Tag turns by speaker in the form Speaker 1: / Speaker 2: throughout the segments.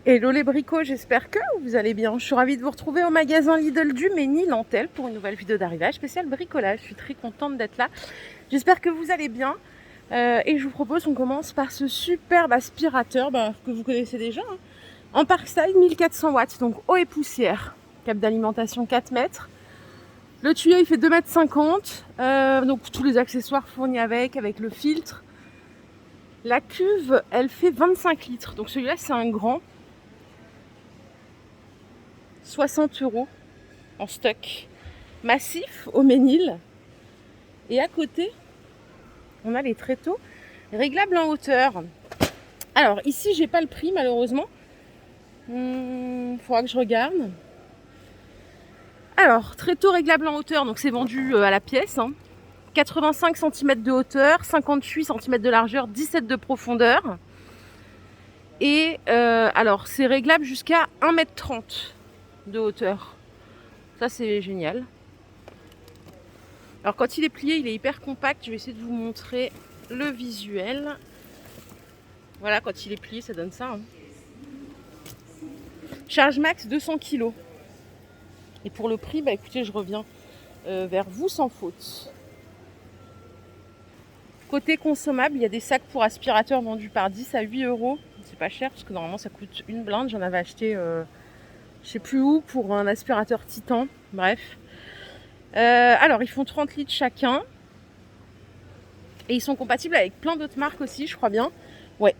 Speaker 1: Hello les bricots, j'espère que vous allez bien. Je suis ravie de vous retrouver au magasin Lidl du Ménil-Nantel pour une nouvelle vidéo d'arrivage spéciale bricolage. Je suis très contente d'être là. J'espère que vous allez bien. Et je vous propose qu'on commence par ce superbe aspirateur que vous connaissez déjà. En Parkside, 1400 watts, donc eau et poussière. Cap d'alimentation 4 mètres. Le tuyau il fait 2,50 m. Donc tous les accessoires fournis avec le filtre. La cuve, elle fait 25 litres. Donc celui-là c'est un grand. 60 € en stock massif au Ménil. Et à côté, on a les tréteaux réglables en hauteur. Alors ici, j'ai pas le prix malheureusement. Faudra que je regarde. Alors, tréteau réglable en hauteur, donc c'est vendu à la pièce. 85 cm de hauteur, 58 cm de largeur, 17 de profondeur. Et alors, c'est réglable jusqu'à 1,30 m de hauteur. Ça, c'est génial. Alors quand il est plié, il est hyper compact. Je vais essayer de vous montrer le visuel. Voilà, quand il est plié, ça donne ça. Charge max 200 kg. Et pour le prix, écoutez, je reviens vers vous sans faute. Côté consommable, il y a des sacs pour aspirateurs vendus par 10 à 8 €. C'est pas cher parce que normalement ça coûte une blinde. J'en avais acheté, je sais plus où, pour un aspirateur Titan. Bref. Alors, ils font 30 litres chacun. Et ils sont compatibles avec plein d'autres marques aussi, je crois bien. Ouais.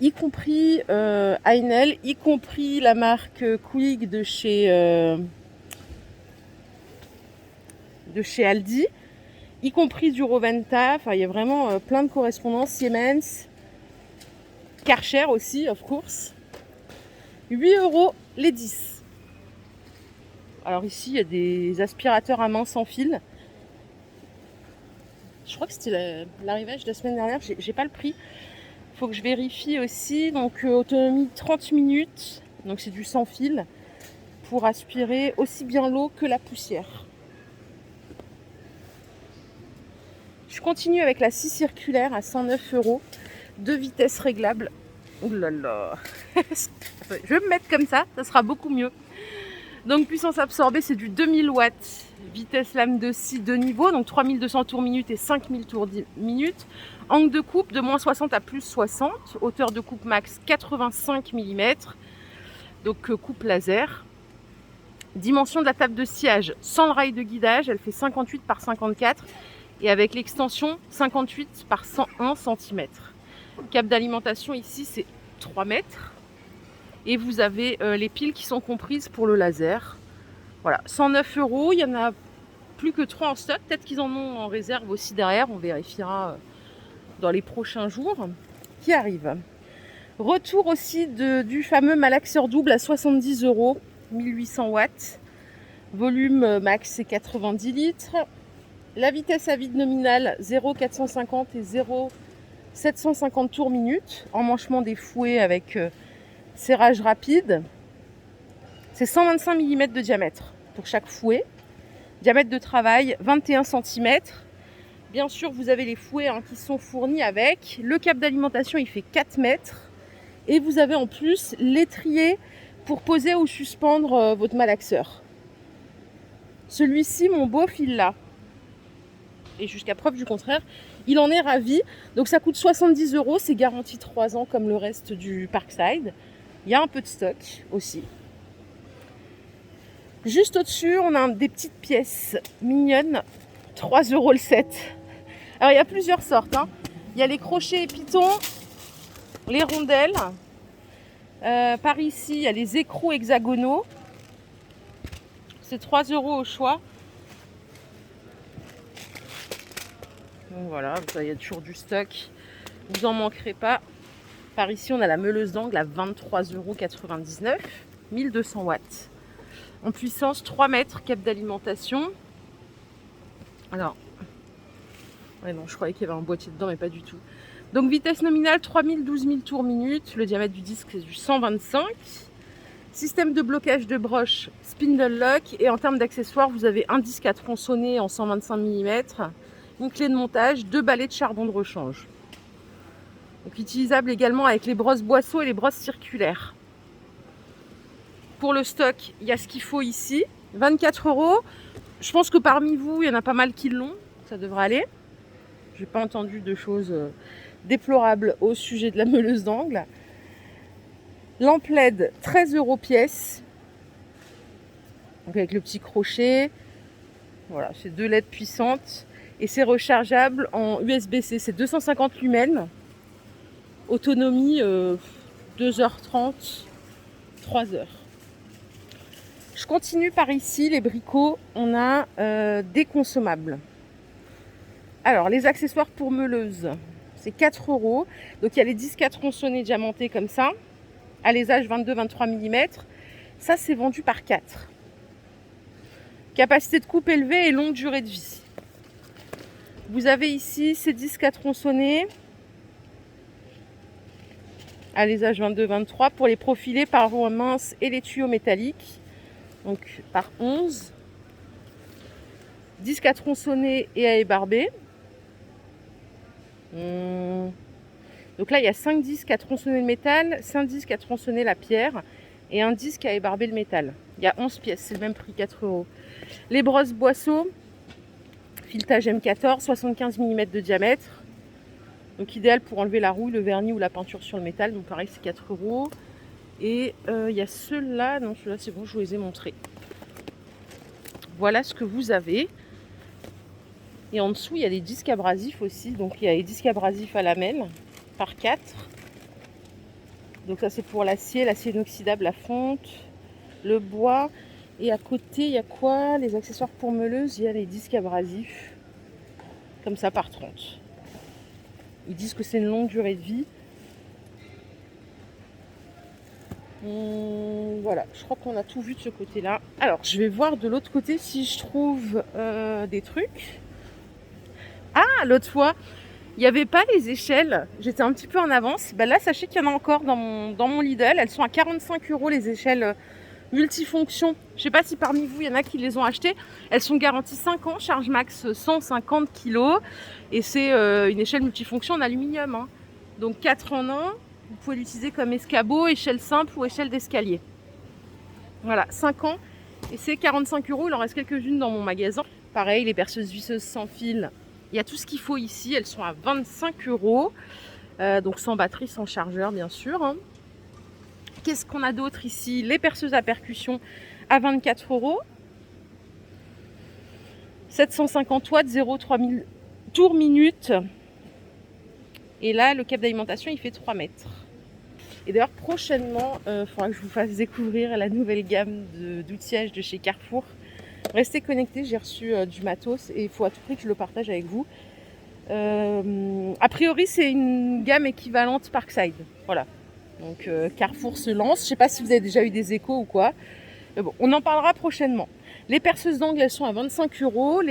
Speaker 1: Y compris Heinel, y compris la marque Quick de chez Aldi, y compris du Roventa. Enfin, il y a vraiment plein de correspondances. Siemens, Karcher aussi, of course. 8 € les 10. Alors ici, il y a des aspirateurs à main sans fil. Je crois que c'était l'arrivage de la semaine dernière. J'ai pas le prix. Il faut que je vérifie aussi. Donc autonomie 30 minutes. Donc c'est du sans fil pour aspirer aussi bien l'eau que la poussière. Je continue avec la scie circulaire à 109 €. 2 vitesses réglables. Ouh là là. Je vais me mettre comme ça sera beaucoup mieux. Donc puissance absorbée, c'est du 2000 watts. Vitesse lame de scie 2 niveaux, donc 3200 tours minute et 5000 tours minute. Angle de coupe de moins 60 à plus 60. Hauteur de coupe max 85 mm. Donc coupe laser. Dimension de la table de sciage sans le rail de guidage, elle fait 58 par 54. Et avec l'extension 58 par 101 cm. Cap d'alimentation ici, c'est 3 mètres. Et vous avez les piles qui sont comprises pour le laser. Voilà, 109 €. Il y en a plus que 3 en stock. Peut-être qu'ils en ont en réserve aussi derrière. On vérifiera dans les prochains jours qui arrivent. Retour aussi du fameux malaxeur double à 70 €, 1800 watts. Volume max, c'est 90 litres. La vitesse à vide nominale 0,450 et 0,750 tours minute. Emmanchement des fouets avec serrage rapide. C'est 125 mm de diamètre pour chaque fouet. Diamètre de travail 21 cm. Bien sûr, vous avez les fouets qui sont fournis avec. Le cap d'alimentation, il fait 4 mètres. Et vous avez en plus l'étrier pour poser ou suspendre votre malaxeur. Celui-ci, mon beauf, il l'a. Et jusqu'à preuve du contraire, il en est ravi. Donc ça coûte 70 €, c'est garanti 3 ans comme le reste du Parkside. Il y a un peu de stock aussi. Juste au-dessus, on a des petites pièces mignonnes, 3 € le set. Alors il y a plusieurs sortes. Il y a les crochets et pitons, les rondelles. Par ici, il y a les écrous hexagonaux. C'est 3 € au choix. Donc voilà, il y a toujours du stock. Vous en manquerez pas. Par ici, on a la meuleuse d'angle à 23,99 €, 1200 watts. En puissance 3 mètres, cap d'alimentation. Alors, ouais, non, je croyais qu'il y avait un boîtier dedans, mais pas du tout. Donc vitesse nominale 3000, 12 000 tours minute. Le diamètre du disque, c'est du 125. Système de blocage de broche, spindle lock. Et en termes d'accessoires, vous avez un disque à tronçonner en 125 mm. Une clé de montage, 2 balais de charbon de rechange. Donc utilisable également avec les brosses boisseaux et les brosses circulaires. pour le stock, il y a ce qu'il faut ici. 24 €. Je pense que parmi vous, il y en a pas mal qui l'ont. Ça devrait aller. Je n'ai pas entendu de choses déplorables au sujet de la meuleuse d'angle. Lampe LED, 13 € pièce. Donc avec le petit crochet. Voilà, c'est 2 LED puissantes. Et c'est rechargeable en USB-C. C'est 250 lumens. Autonomie 2h30, 3h. Je continue par ici, les bricots. On a des consommables. Alors, les accessoires pour meuleuse, c'est 4 €. Donc, il y a les 10 tronçonnés diamantés comme ça. Alésage 22-23 mm. Ça, c'est vendu par 4. Capacité de coupe élevée et longue durée de vie. Vous avez ici ces 10 tronçonnés. Alésage 22-23 pour les profilés par voie mince et les tuyaux métalliques. Donc, par 11. 10 tronçonnés et à ébarber. Donc là, il y a 5 disques à tronçonner le métal, 5 disques à tronçonner la pierre et un disque à ébarber le métal. Il y a 11 pièces, c'est le même prix, 4 €. Les brosses boisseau, filetage M14, 75 mm de diamètre. Donc idéal pour enlever la rouille, le vernis ou la peinture sur le métal. Donc pareil, c'est 4 €. Et il y a ceux-là, non, ceux-là c'est bon, je vous les ai montrés. Voilà ce que vous avez. Et en dessous, il y a des disques abrasifs aussi. Donc, il y a les disques abrasifs à lamelles par 4. Donc, ça, c'est pour l'acier inoxydable, la fonte, le bois. Et à côté, il y a quoi? Les accessoires pour meuleuse, il y a les disques abrasifs. Comme ça, par 30. Ils disent que c'est une longue durée de vie. Voilà, je crois qu'on a tout vu de ce côté-là. Alors, je vais voir de l'autre côté si je trouve des trucs. Ah, l'autre fois, il n'y avait pas les échelles. J'étais un petit peu en avance. Ben là, sachez qu'il y en a encore dans mon Lidl. Elles sont à 45 € les échelles multifonctions. Je ne sais pas si parmi vous, il y en a qui les ont achetées. Elles sont garanties 5 ans, charge max 150 kg. Et c'est une échelle multifonction en aluminium. Hein. Donc 4 en 1. Vous pouvez l'utiliser comme escabeau, échelle simple ou échelle d'escalier. Voilà, 5 ans. Et c'est 45 €. Il en reste quelques-unes dans mon magasin. Pareil, les perceuses visseuses sans fil. Il y a tout ce qu'il faut ici, elles sont à 25 €, donc sans batterie, sans chargeur bien sûr. Hein. Qu'est-ce qu'on a d'autre ici? Les perceuses à percussion à 24 €. 750 watts, 0,3000 tours minute. Et là, le câble d'alimentation, il fait 3 mètres. Et d'ailleurs, prochainement, il faudra que je vous fasse découvrir la nouvelle gamme d'outillage de chez Carrefour. Restez connectés, j'ai reçu du matos et il faut à tout prix que je le partage avec vous. A priori, c'est une gamme équivalente Parkside. Voilà. Donc Carrefour se lance. Je ne sais pas si vous avez déjà eu des échos ou quoi. Mais bon, on en parlera prochainement. Les perceuses d'angle, elles sont à 25 €.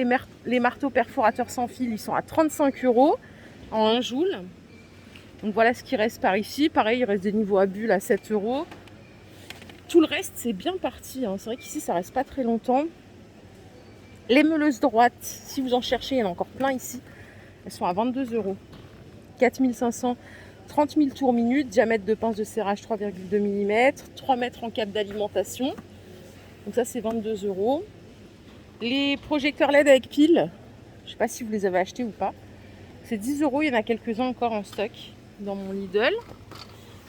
Speaker 1: Les marteaux perforateurs sans fil, ils sont à 35 € en 1 joule. Donc voilà ce qui reste par ici. Pareil, il reste des niveaux à bulles à 7 €. Tout le reste, c'est bien parti. Hein. C'est vrai qu'ici, ça reste pas très longtemps. Les meuleuses droites, si vous en cherchez, il y en a encore plein ici. Elles sont à 22 €. 4500, 30 000 tours minute, diamètre de pince de serrage 3,2 mm, 3 mètres en câble d'alimentation. Donc ça, c'est 22 €. Les projecteurs LED avec pile, je ne sais pas si vous les avez achetés ou pas. C'est 10 €, il y en a quelques-uns encore en stock dans mon Lidl.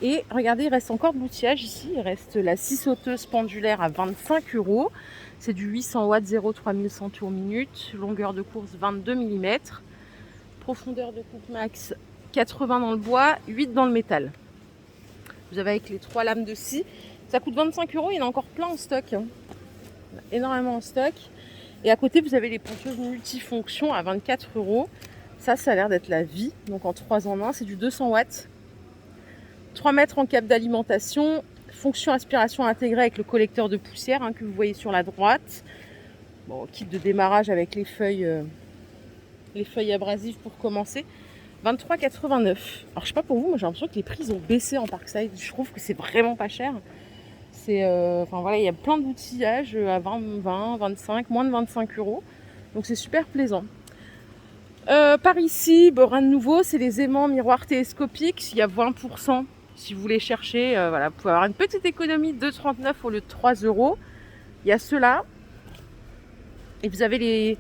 Speaker 1: Et regardez, il reste encore de l'outillage ici. Il reste la scie sauteuse pendulaire à 25 €. C'est du 800 watts, 0,3100 tours minute. Longueur de course 22 mm. Profondeur de coupe max 80 dans le bois, 8 dans le métal. Vous avez avec les 3 lames de scie. Ça coûte 25 €. Il y en a encore plein en stock. Hein. Il y en a énormément en stock. Et à côté, vous avez les ponteuses multifonctions à 24 €. Ça a l'air d'être la vie. Donc en 3 en 1, c'est du 200 watts. 3 mètres en câble d'alimentation. Fonction aspiration intégrée avec le collecteur de poussière que vous voyez sur la droite. Bon, kit de démarrage avec les feuilles abrasives pour commencer. 23,89 €. Alors je sais pas pour vous, moi j'ai l'impression que les prix ont baissé en Parkside. Je trouve que c'est vraiment pas cher. C'est, enfin voilà, il y a plein d'outillages à 20, 25, moins de 25 €. Donc c'est super plaisant. Par ici, rien de nouveau, c'est les aimants miroirs télescopiques. Il y a 20% Si vous voulez chercher, voilà, vous pouvez avoir une petite économie de 2,39 € au lieu de 3 €. Il y a ceux-là. Et vous avez les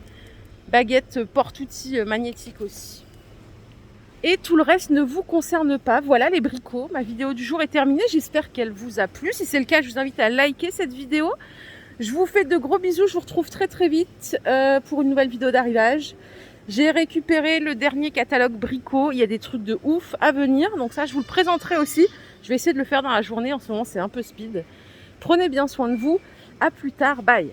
Speaker 1: baguettes porte-outils magnétiques aussi. Et tout le reste ne vous concerne pas. Voilà les bricots. Ma vidéo du jour est terminée. J'espère qu'elle vous a plu. Si c'est le cas, je vous invite à liker cette vidéo. Je vous fais de gros bisous. Je vous retrouve très très vite pour une nouvelle vidéo d'arrivage. J'ai récupéré le dernier catalogue bricots. Il y a des trucs de ouf à venir. Donc ça, je vous le présenterai aussi. Je vais essayer de le faire dans la journée. En ce moment, c'est un peu speed. Prenez bien soin de vous. À plus tard. Bye.